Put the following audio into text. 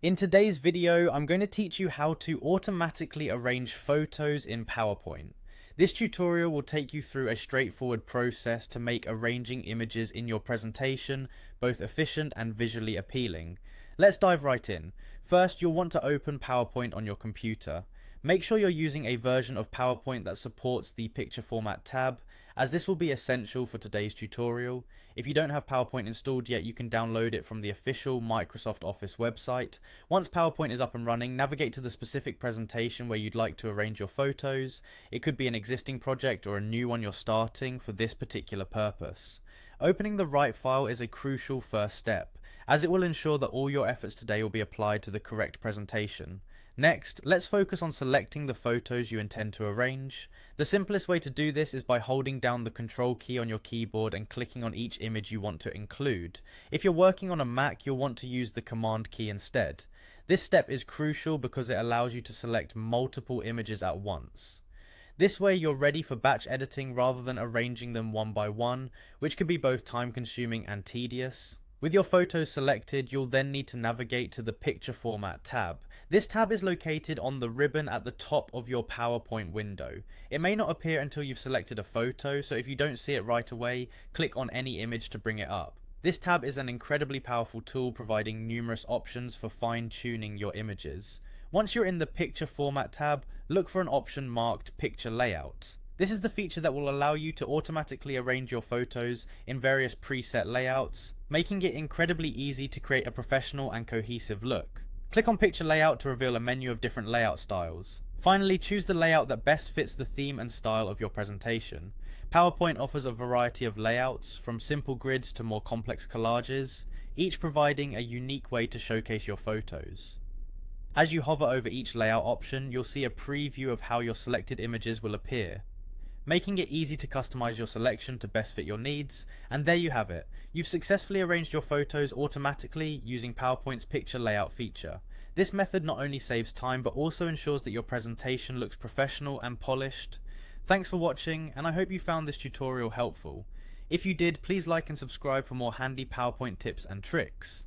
In today's video, I'm going to teach you how to automatically arrange photos in PowerPoint. This tutorial will take you through a straightforward process to make arranging images in your presentation both efficient and visually appealing. Let's dive right in. First, you'll want to open PowerPoint on your computer. Make sure you're using a version of PowerPoint that supports the picture format tab, as this will be essential for today's tutorial. If you don't have PowerPoint installed yet, you can download it from the official Microsoft Office website. Once PowerPoint is up and running, navigate to the specific presentation where you'd like to arrange your photos. It could be an existing project or a new one you're starting for this particular purpose. Opening the right file is a crucial first step, as it will ensure that all your efforts today will be applied to the correct presentation. Next, let's focus on selecting the photos you intend to arrange. The simplest way to do this is by holding down the Control key on your keyboard and clicking on each image you want to include. If you're working on a Mac, you'll want to use the Command key instead. This step is crucial because it allows you to select multiple images at once. This way you're ready for batch editing rather than arranging them one by one, which could be both time consuming and tedious. With your photos selected, you'll then need to navigate to the Picture Format tab. This tab is located on the ribbon at the top of your PowerPoint window. It may not appear until you've selected a photo, so if you don't see it right away, click on any image to bring it up. This tab is an incredibly powerful tool, providing numerous options for fine-tuning your images. Once you're in the Picture Format tab, look for an option marked Picture Layout. This is the feature that will allow you to automatically arrange your photos in various preset layouts, making it incredibly easy to create a professional and cohesive look. Click on Picture Layout to reveal a menu of different layout styles. Finally, choose the layout that best fits the theme and style of your presentation. PowerPoint offers a variety of layouts, from simple grids to more complex collages, each providing a unique way to showcase your photos. As you hover over each layout option, you'll see a preview of how your selected images will appear, making it easy to customize your selection to best fit your needs. And there you have it. You've successfully arranged your photos automatically using PowerPoint's picture layout feature. This method not only saves time but also ensures that your presentation looks professional and polished. Thanks for watching, and I hope you found this tutorial helpful. If you did, please like and subscribe for more handy PowerPoint tips and tricks.